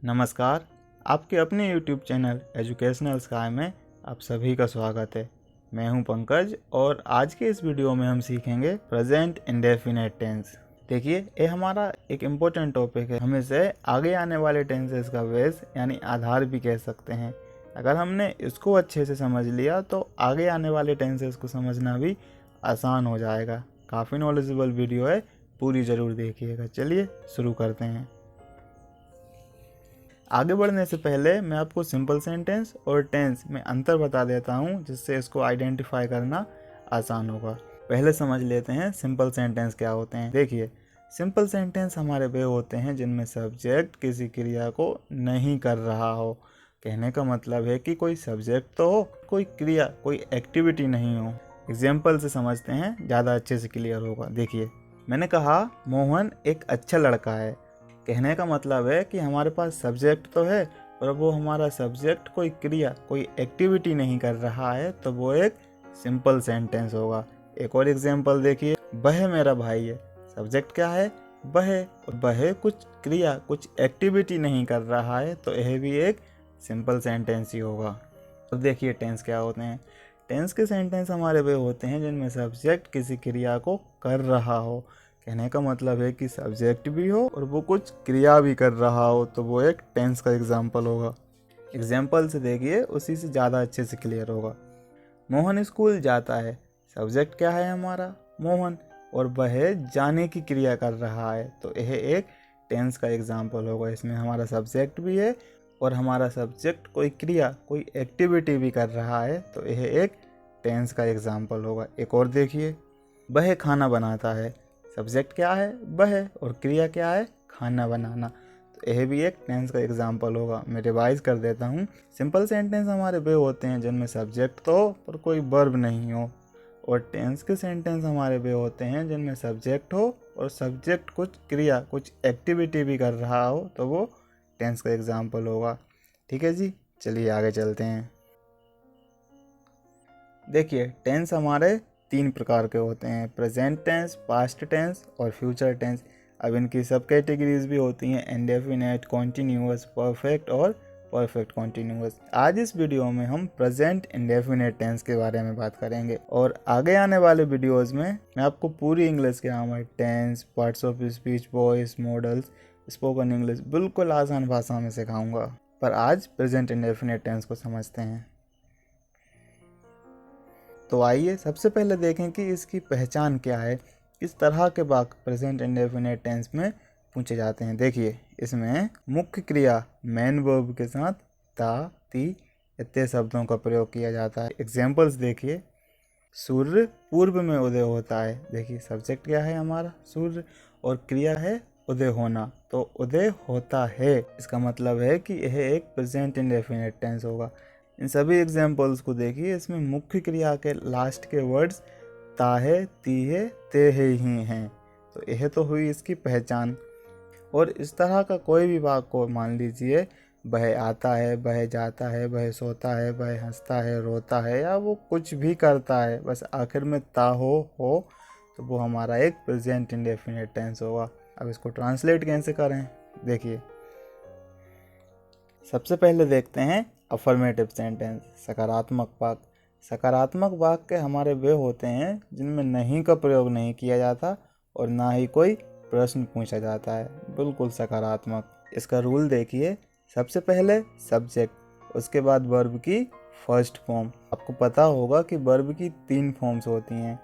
नमस्कार। आपके अपने YouTube चैनल एजुकेशनल स्काई में आप सभी का स्वागत है। मैं हूं पंकज और आज के इस वीडियो में हम सीखेंगे प्रेजेंट इंडेफिनिट टेंस। देखिए, ये हमारा एक इम्पोर्टेंट टॉपिक है। हम इसे आगे आने वाले टेंसेस का बेस यानी आधार भी कह सकते हैं। अगर हमने इसको अच्छे से समझ लिया तो आगे आने वाले टेंसेस को समझना भी आसान हो जाएगा। काफ़ी नॉलेजेबल वीडियो है, पूरी ज़रूर देखिएगा। चलिए शुरू करते हैं। आगे बढ़ने से पहले मैं आपको सिंपल सेंटेंस और टेंस में अंतर बता देता हूँ, जिससे इसको आइडेंटिफाई करना आसान होगा। पहले समझ लेते हैं सिंपल सेंटेंस क्या होते हैं। देखिए, सिंपल सेंटेंस हमारे वे होते हैं जिनमें सब्जेक्ट किसी क्रिया को नहीं कर रहा हो। कहने का मतलब है कि कोई सब्जेक्ट तो हो, कोई क्रिया, कोई एक्टिविटी नहीं हो। एग्जाम्पल से समझते हैं, ज़्यादा अच्छे से क्लियर होगा। देखिए, मैंने कहा मोहन एक अच्छा लड़का है। कहने का मतलब है कि हमारे पास सब्जेक्ट तो है, पर वो हमारा सब्जेक्ट कोई क्रिया, कोई एक्टिविटी नहीं कर रहा है, तो वो एक सिंपल सेंटेंस होगा। एक और एग्जांपल देखिए, वह मेरा भाई है। सब्जेक्ट क्या है? वह। वह कुछ क्रिया, कुछ एक्टिविटी नहीं कर रहा है, तो यह भी एक सिंपल सेंटेंस ही होगा। तो देखिए टेंस क्या होते हैं। टेंस के सेंटेंस हमारे वे होते हैं जिनमें सब्जेक्ट किसी क्रिया को कर रहा हो। कहने का मतलब है कि सब्जेक्ट भी हो और वो कुछ क्रिया भी कर रहा हो, तो वो एक टेंस का एग्जाम्पल होगा। एग्जाम्पल से देखिए, उसी से ज़्यादा अच्छे से क्लियर होगा। मोहन स्कूल जाता है। सब्जेक्ट क्या है हमारा? मोहन। और वह जाने की क्रिया कर रहा है, तो यह एक टेंस का एग्जाम्पल होगा। इसमें हमारा सब्जेक्ट भी है और हमारा सब्जेक्ट कोई क्रिया, कोई एक्टिविटी भी कर रहा है, तो यह एक टेंस का एग्जाम्पल होगा। एक और देखिए, वह खाना बनाता है। सब्जेक्ट क्या है? वह। और क्रिया क्या है? खाना बनाना। तो यह भी एक टेंस का एग्जाम्पल होगा। मैं रिवाइज कर देता हूँ। सिंपल सेंटेंस हमारे वे होते हैं जिनमें सब्जेक्ट तो हो पर कोई वर्ब नहीं हो, और टेंस के सेंटेंस हमारे वे होते हैं जिनमें सब्जेक्ट हो और सब्जेक्ट कुछ क्रिया, कुछ एक्टिविटी भी कर रहा हो, तो वो टेंस का एग्जाम्पल होगा। ठीक है जी, चलिए आगे चलते हैं। देखिए, टेंस हमारे 3 प्रकार के होते हैं, प्रेजेंट टेंस, पास्ट टेंस और फ्यूचर टेंस। अब इनकी सब कैटेगरीज भी होती हैं, इंडेफिनिट, कॉन्टीन्यूअस, परफेक्ट और परफेक्ट कॉन्टीन्यूअस। आज इस वीडियो में हम प्रेजेंट इंडेफिनिट टेंस के बारे में बात करेंगे, और आगे आने वाले वीडियोस में मैं आपको पूरी English grammar, tense, parts of speech, voice, models, spoken English बिल्कुल आसान भाषा में सिखाऊंगा। पर आज प्रेजेंट इंडेफिनिट टेंस को समझते हैं। तो आइए सबसे पहले देखें कि इसकी पहचान क्या है, किस तरह के वाक्य प्रेजेंट इंडेफिनिट टेंस में पूछे जाते हैं। देखिए, इसमें मुख्य क्रिया मेन वर्ब के साथ ता, ती इत्यादि शब्दों का प्रयोग किया जाता है। एग्जाम्पल्स देखिए, सूर्य पूर्व में उदय होता है। देखिए, सब्जेक्ट क्या है हमारा? सूर्य, और क्रिया है उदय होना, तो उदय होता है। इसका मतलब है कि यह एक प्रेजेंट इंडेफिनिट टेंस होगा। इन सभी एग्जाम्पल्स को देखिए, इसमें मुख्य क्रिया के लास्ट के वर्ड्स ता है, ती है, ते है ही हैं, तो यह तो हुई इसकी पहचान। और इस तरह का कोई भी वाक्य को मान लीजिए, वह आता है, वह जाता है, वह सोता है, वह हंसता है, रोता है, या वो कुछ भी करता है, बस आखिर में ता हो, तो वो हमारा एक प्रेजेंट इंडेफिनिट टेंस होगा। अब इसको ट्रांसलेट कैसे करें? देखिए, सबसे पहले देखते हैं अफर्मेटिव सेंटेंस, सकारात्मक वाक्य। सकारात्मक वाक्य हमारे वे होते हैं जिनमें नहीं का प्रयोग नहीं किया जाता और ना ही कोई प्रश्न पूछा जाता है, बिल्कुल सकारात्मक। इसका रूल देखिए, सबसे पहले सब्जेक्ट, उसके बाद वर्ब की फर्स्ट फॉर्म। आपको पता होगा कि वर्ब की 3 फॉर्म्स होती हैं।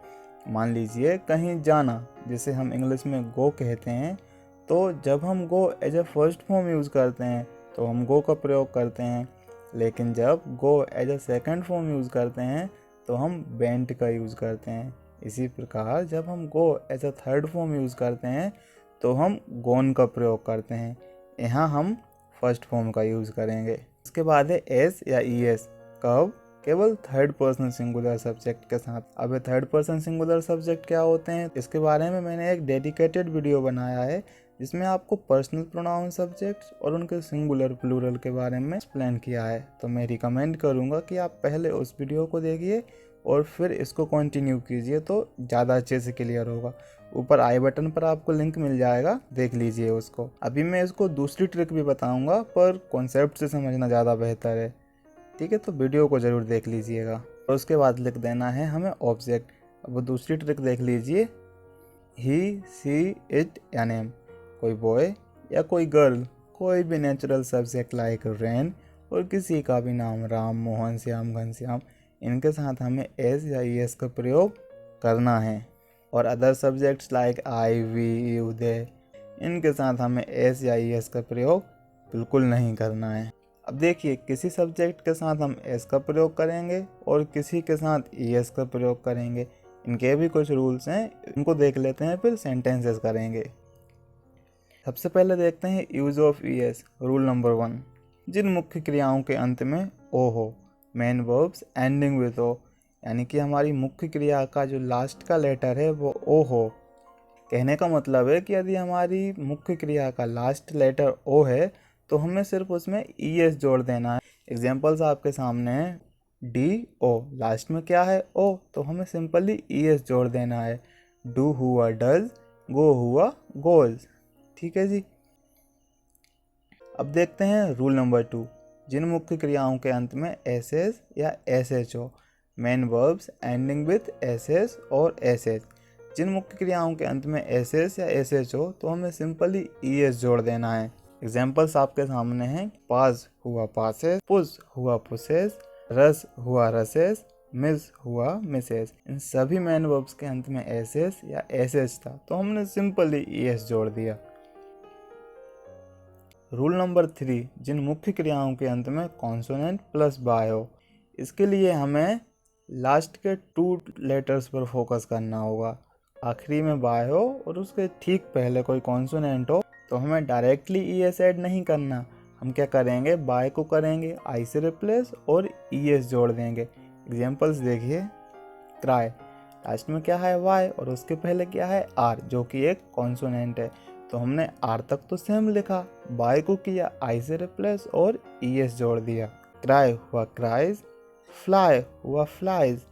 मान लीजिए कहीं जाना, जिसे हम इंग्लिश में गो कहते हैं, तो जब हम go as a first form use करते हैं तो हम गो का प्रयोग करते हैं, लेकिन जब go as a second form use करते हैं तो हम वेंट का यूज़ करते हैं। इसी प्रकार जब हम go as a third form use करते हैं तो हम गोन का प्रयोग करते हैं। यहाँ हम फर्स्ट फॉर्म का यूज़ करेंगे। उसके बाद है एस या ई एस। कब? केवल थर्ड पर्सन सिंगुलर सब्जेक्ट के साथ। अब ये थर्ड पर्सन सिंगुलर सब्जेक्ट क्या होते हैं, इसके बारे में मैंने एक डेडिकेटेड वीडियो बनाया है, जिसमें आपको पर्सनल प्रोनाउन सब्जेक्ट्स और उनके सिंगुलर प्लूरल के बारे में एक्सप्लेन किया है। तो मैं रिकमेंड करूंगा कि आप पहले उस वीडियो को देखिए और फिर इसको कंटिन्यू कीजिए तो ज़्यादा अच्छे से क्लियर होगा। ऊपर आई बटन पर आपको लिंक मिल जाएगा, देख लीजिए उसको। अभी मैं इसको दूसरी ट्रिक भी बताऊंगा, पर कॉन्सेप्ट से समझना ज़्यादा बेहतर है, ठीक है। तो वीडियो को ज़रूर देख लीजिएगा। और उसके बाद लिख देना है हमें ऑब्जेक्ट। अब दूसरी ट्रिक देख लीजिए, ही, सी, इट या नेम, कोई बॉय या कोई गर्ल, कोई भी नेचुरल सब्जेक्ट लाइक रेन और किसी का भी नाम, राम, मोहन, श्याम, घनश्याम, इनके साथ हमें एस या ई एस का प्रयोग करना है। और other subjects like I, we, you, they, इनके साथ हमें एस या ई एस का प्रयोग बिल्कुल नहीं करना है। अब देखिए, किसी सब्जेक्ट के साथ हम एस का प्रयोग करेंगे और किसी के साथ ई एस का प्रयोग करेंगे। इनके भी कुछ रूल्स हैं, इनको देख लेते हैं, फिर सेंटेंसेस करेंगे। सबसे पहले देखते हैं use of E S. Rule number 1, जिन मुख्य क्रियाओं के अंत में ओ हो, main verbs ending with O, यानी कि हमारी मुख्य क्रिया का जो लास्ट का लेटर है वो ओ हो। कहने का मतलब है कि यदि हमारी मुख्य क्रिया का लास्ट लेटर ओ है तो हमें सिर्फ उसमें ई एस जोड़ देना है। एग्जाम्पल्स आपके सामने हैं, डी ओ, लास्ट में क्या है ओ, तो हमें सिंपली ई एस जोड़ देना है। डू हुआ डज, गो हुआ गोज, ठीक है जी। अब देखते हैं रूल नंबर 2, जिन मुख्य क्रियाओं के अंत में एस एस या एस एच हो, main verbs ending with S S और एस एच। जिन मुख्य क्रियाओं के अंत में एस एस या एस एच हो तो हमें सिंपली ई एस जोड़ देना है। एग्जाम्पल्स आपके सामने हैं, पास हुआ पासेस, पुश हुआ पुसेस, रस हुआ रसेस, मिस हुआ मिसेस। इन सभी मेन वर्ब्स के अंत में एस एस या एस एच था तो हमने सिंपली ई एस जोड़ दिया। रूल नंबर 3, जिन मुख्य क्रियाओं के अंत में कॉन्सोनेंट प्लस बाय हो, इसके लिए हमें लास्ट के 2 लेटर्स पर फोकस करना होगा। आखिरी में बाय हो और उसके ठीक पहले कोई कॉन्सोनेंट हो तो हमें डायरेक्टली ई एस ऐड नहीं करना। हम क्या करेंगे, बाय को करेंगे आई से रिप्लेस और ई एस जोड़ देंगे। एग्जाम्पल्स देखिए, क्राई, लास्ट में क्या है वाई और उसके पहले क्या है आर, जो कि एक कॉन्सोनेंट है, तो हमने आर तक तो सेम लिखा, बाय को किया आई से रिप्लेस और ई एस जोड़ दिया। क्राई हुआ क्राइज, फ्लाई हुआ फ्लाइज,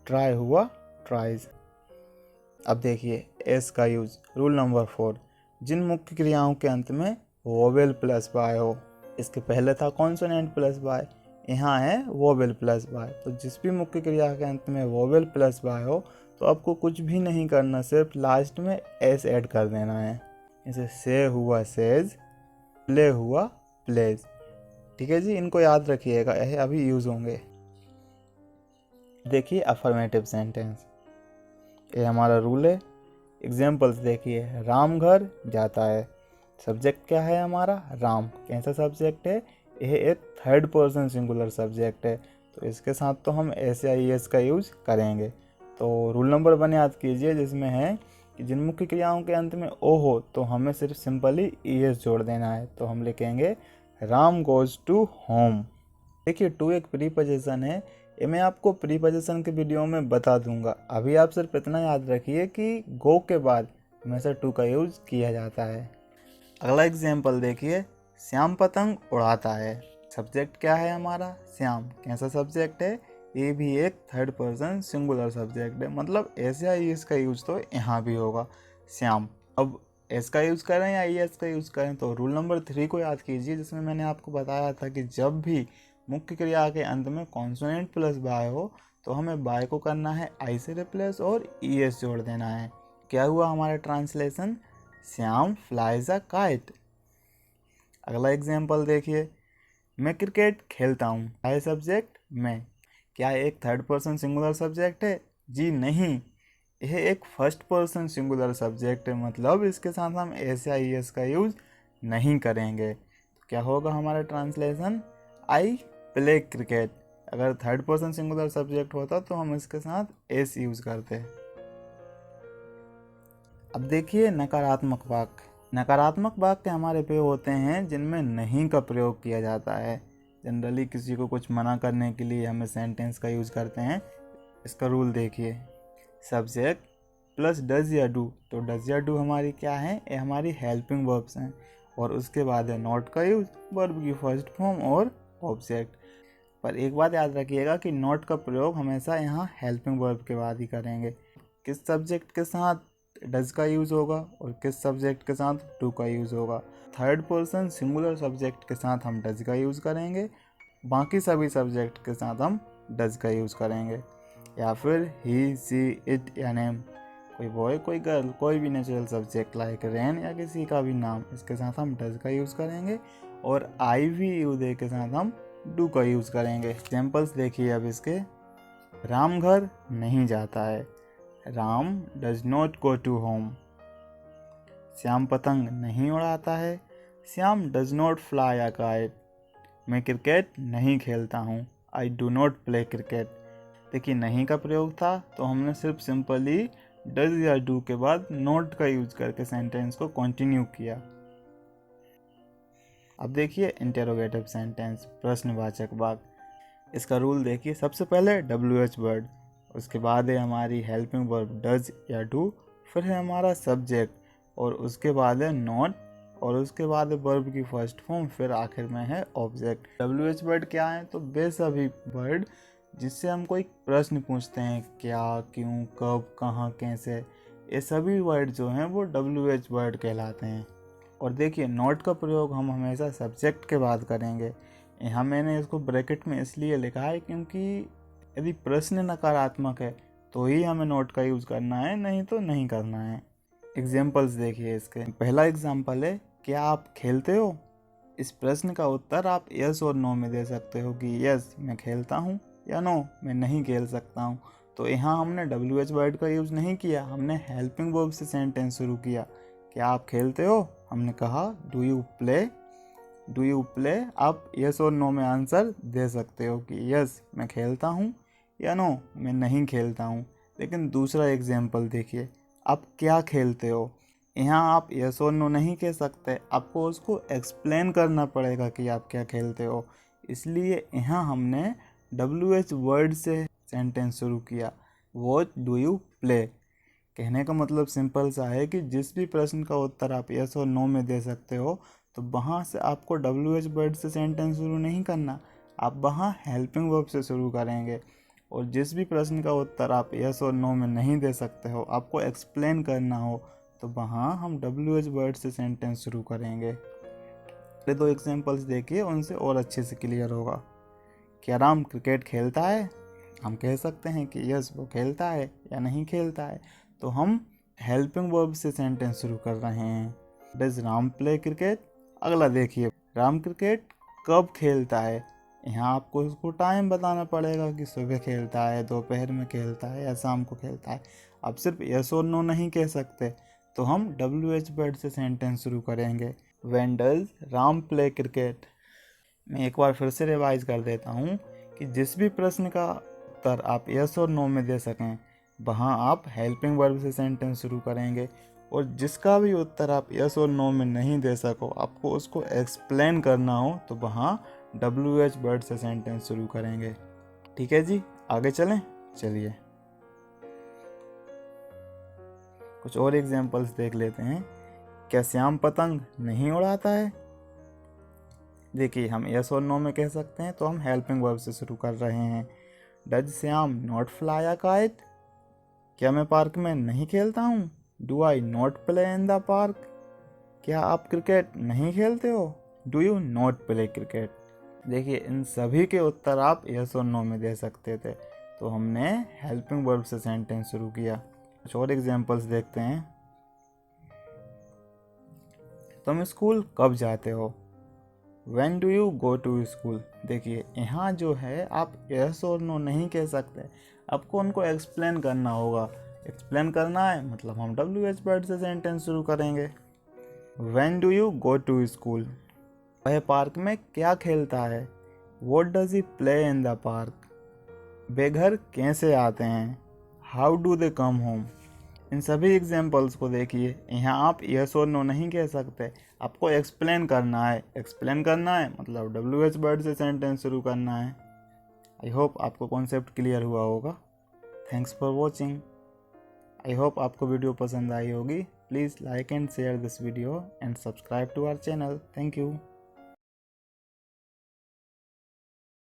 ट्राई हुआ ट्राइज। अब देखिए एस का यूज। रूल नंबर 4, जिन मुख्य क्रियाओं के अंत में वोवेल प्लस बाय हो, इसके पहले था कॉन्सोनेंट प्लस बाय, यहाँ है वोवेल प्लस बाय। तो जिस भी मुख्य क्रिया के अंत में वोवेल प्लस बाय हो तो आपको कुछ भी नहीं करना, सिर्फ लास्ट में एस ऐड कर देना है। जैसे से हुआ सेज, प्ले हुआ प्लेज, ठीक है जी। इनको याद रखिएगा, यह अभी यूज होंगे। देखिए अफर्मेटिव सेंटेंस, ये हमारा रूल है। एग्जाम्पल्स देखिए, राम घर जाता है, सब्जेक्ट क्या है हमारा राम, कैसा सब्जेक्ट है, यह एक थर्ड पर्सन सिंगुलर सब्जेक्ट है, तो इसके साथ तो हम एस या ई एस का यूज करेंगे। तो रूल नंबर 1 याद कीजिए, जिसमें है कि जिन मुख्य क्रियाओं के अंत में ओ हो तो हमें सिर्फ सिंपली ई एस जोड़ देना है। तो हम लिखेंगे राम गोज टू होम। देखिए टू एक प्रीपोजिशन है, ये मैं आपको प्रीपोजिशन के वीडियो में बता दूंगा। अभी आप सिर्फ इतना याद रखिए कि गो के बाद हमेशा टू का यूज किया जाता है। अगला एग्जाम्पल देखिए, श्याम पतंग उड़ाता है, सब्जेक्ट क्या है हमारा श्याम, कैसा सब्जेक्ट है, ये भी एक थर्ड पर्सन सिंगुलर सब्जेक्ट है, मतलब एस या ई एस का यूज तो यहाँ भी होगा श्याम। अब एस का यूज़ करें या ई एस का यूज़ करें, तो रूल नंबर 3 को याद कीजिए, जिसमें मैंने आपको बताया था कि जब भी मुख्य क्रिया के अंत में कॉन्सोनेंट प्लस बाय हो तो हमें बाय को करना है आई से रिप्लेस और ई एस जोड़ देना है। क्या हुआ हमारा translation, Shyam flies a kite. अगला एग्जाम्पल देखिए, मैं क्रिकेट खेलता हूँ, क्या है सब्जेक्ट मैं, क्या एक थर्ड पर्सन सिंगुलर सब्जेक्ट है, जी नहीं, यह एक फर्स्ट पर्सन सिंगुलर सब्जेक्ट है, मतलब इसके साथ हम एस या ई एस का यूज नहीं करेंगे। तो क्या होगा हमारा ट्रांसलेशन, आई प्ले क्रिकेट। अगर थर्ड पर्सन सिंगुलर सब्जेक्ट होता तो हम इसके साथ एस यूज करते। अब देखिए नकारात्मक वाक्य। नकारात्मक वाक्य हमारे पे होते हैं जिनमें नहीं का प्रयोग किया जाता है। जनरली किसी को कुछ मना करने के लिए हमें सेंटेंस का यूज करते हैं। इसका रूल देखिए, सब्जेक्ट प्लस डज या डू, तो डज या डू हमारी क्या है, ये हमारी हेल्पिंग वर्ब्स हैं, और उसके बाद है नॉट का यूज, वर्ब की फर्स्ट फॉर्म और ऑब्जेक्ट। पर एक बात याद रखिएगा कि नॉट का प्रयोग हमेशा यहाँ हेल्पिंग वर्ब के बाद ही करेंगे। किस सब्जेक्ट के साथ डज का यूज़ होगा और किस सब्जेक्ट के साथ डू का यूज़ होगा। थर्ड पर्सन सिंगुलर सब्जेक्ट के साथ हम डज का यूज़ करेंगे, बाकी सभी सब्जेक्ट के साथ हम डज का यूज़ करेंगे। या फिर ही, सी, इट या नेम, कोई बॉय कोई गर्ल, कोई भी नेचुरल सब्जेक्ट लाइक रेन या किसी का भी नाम, इसके साथ हम डज का यूज़ करेंगे। और आई वी यू दे के साथ हम डू का यूज़ करेंगे। एग्जाम्पल्स देखिए अब इसके। राम घर नहीं जाता है, Ram does not go to home. Shyam पतंग नहीं उड़ाता है, Shyam does not fly a kite. मैं क्रिकेट नहीं खेलता हूँ, I do not play cricket. देखिए नहीं का प्रयोग था तो हमने सिर्फ सिंपली डज या डू के बाद नॉट का यूज करके सेंटेंस को कंटिन्यू किया। अब देखिए इंटेरोगेटिव सेंटेंस, प्रश्नवाचक वाक्य। इसका रूल देखिए, सबसे पहले WH वर्ड, उसके बाद है हमारी हेल्पिंग वर्ब डज या डू, फिर है हमारा सब्जेक्ट और उसके बाद है नॉट और उसके बाद है वर्ब की फर्स्ट फॉर्म, फिर आखिर में है ऑब्जेक्ट। WH वर्ड क्या है? तो वे सभी वर्ड जिससे हम कोई प्रश्न पूछते हैं, क्या, क्यों, कब, कहाँ, कैसे, ये सभी वर्ड जो हैं वो WH वर्ड कहलाते हैं। और देखिए नॉट का प्रयोग हम हमेशा सब्जेक्ट के बाद करेंगे। यहाँ मैंने इसको ब्रैकेट में इसलिए लिखा है क्योंकि यदि प्रश्न नकारात्मक है तो ही हमें नॉट का यूज़ करना है, नहीं तो नहीं करना है। एग्जाम्पल्स देखिए इसके। पहला एग्जाम्पल है, क्या आप खेलते हो? इस प्रश्न का उत्तर आप यस और नो में दे सकते हो कि यस मैं खेलता हूँ या नो मैं नहीं खेल सकता हूँ। तो यहाँ हमने WH वर्ड का यूज़ नहीं किया, हमने हेल्पिंग वर्ब से सेंटेंस शुरू किया। क्या आप खेलते हो? हमने कहा do you play. Do you play आप यस और नो में आंसर दे सकते हो कि यस मैं खेलता हूँ या नो मैं नहीं खेलता हूँ। लेकिन दूसरा एग्जाम्पल देखिए, आप क्या खेलते हो? यहाँ आप यस और नो नहीं कह सकते, आपको उसको एक्सप्लेन करना पड़ेगा कि आप क्या खेलते हो। इसलिए यहाँ हमने WH वर्ड से सेंटेंस शुरू किया, व्हाट डू यू प्ले। कहने का मतलब सिंपल सा है कि जिस भी प्रश्न का उत्तर आप यस और नो में दे सकते हो तो वहाँ से आपको WH वर्ड से सेंटेंस शुरू नहीं करना, आप वहाँ हेल्पिंग वर्ब से शुरू करेंगे। और जिस भी प्रश्न का उत्तर आप यस और नो में नहीं दे सकते हो, आपको एक्सप्लेन करना हो, तो वहाँ हम WH वर्ड से सेंटेंस शुरू करेंगे। ये दो एग्जाम्पल्स देखिए, उनसे और अच्छे से क्लियर होगा। क्या राम क्रिकेट खेलता है? हम कह सकते हैं कि यस वो खेलता है या नहीं खेलता है, तो हम हेल्पिंग वर्ब से सेंटेंस शुरू कर रहे हैं। Does Ram play cricket? अगला देखिए, राम क्रिकेट कब खेलता है? यहाँ आपको उसको टाइम बताना पड़ेगा कि सुबह खेलता है, दोपहर में खेलता है या शाम को खेलता है। आप सिर्फ यस और नो नहीं कह सकते, तो हम WH वर्ड से सेंटेंस शुरू करेंगे। When does Ram play cricket? मैं एक बार फिर से रिवाइज कर देता हूँ कि जिस भी प्रश्न का उत्तर आप यस और नो में दे सकें, वहाँ आप हेल्पिंग वर्ब से सेंटेंस शुरू करेंगे। और जिसका भी उत्तर आप यस और नो में नहीं दे सको, आपको उसको एक्सप्लेन करना हो, तो वहाँ WH वर्ड से सेंटेंस शुरू करेंगे। ठीक है जी, आगे चलें। चलिए कुछ और एग्जाम्पल्स देख लेते हैं। क्या श्याम पतंग नहीं उड़ाता है? देखिए हम यस और नो में कह सकते हैं, तो हम हेल्पिंग वर्ब से शुरू कर रहे हैं। Does Shyam not fly a kite? क्या मैं पार्क में नहीं खेलता हूँ? Do I not play in the park? क्या आप क्रिकेट नहीं खेलते हो? Do you not play cricket? देखिए इन सभी के उत्तर आप यस और नो में दे सकते थे, तो हमने हेल्पिंग वर्ब से सेंटेंस शुरू किया। कुछ और एग्जाम्पल्स देखते हैं। तुम स्कूल कब जाते हो? When do you go to school? देखिए यहाँ जो है आप यस और नो नहीं कह सकते, आपको उनको एक्सप्लेन करना होगा। एक्सप्लेन करना है मतलब हम WH वर्ड से सेंटेंस शुरू करेंगे। When do you go to school? वह पार्क में क्या खेलता है? What does he play in the park? वे घर कैसे आते हैं? How do they come home? इन सभी एग्जाम्पल्स को देखिए, यहाँ आप यस और नो नहीं कह सकते, आपको एक्सप्लेन करना है। एक्सप्लेन करना है मतलब WH वर्ड से सेंटेंस शुरू करना है। आई होप आपको कॉन्सेप्ट क्लियर हुआ होगा। Thanks for watching. I hope आपको वीडियो पसंद आई होगी। Please like and share this video and subscribe to our channel. Thank you.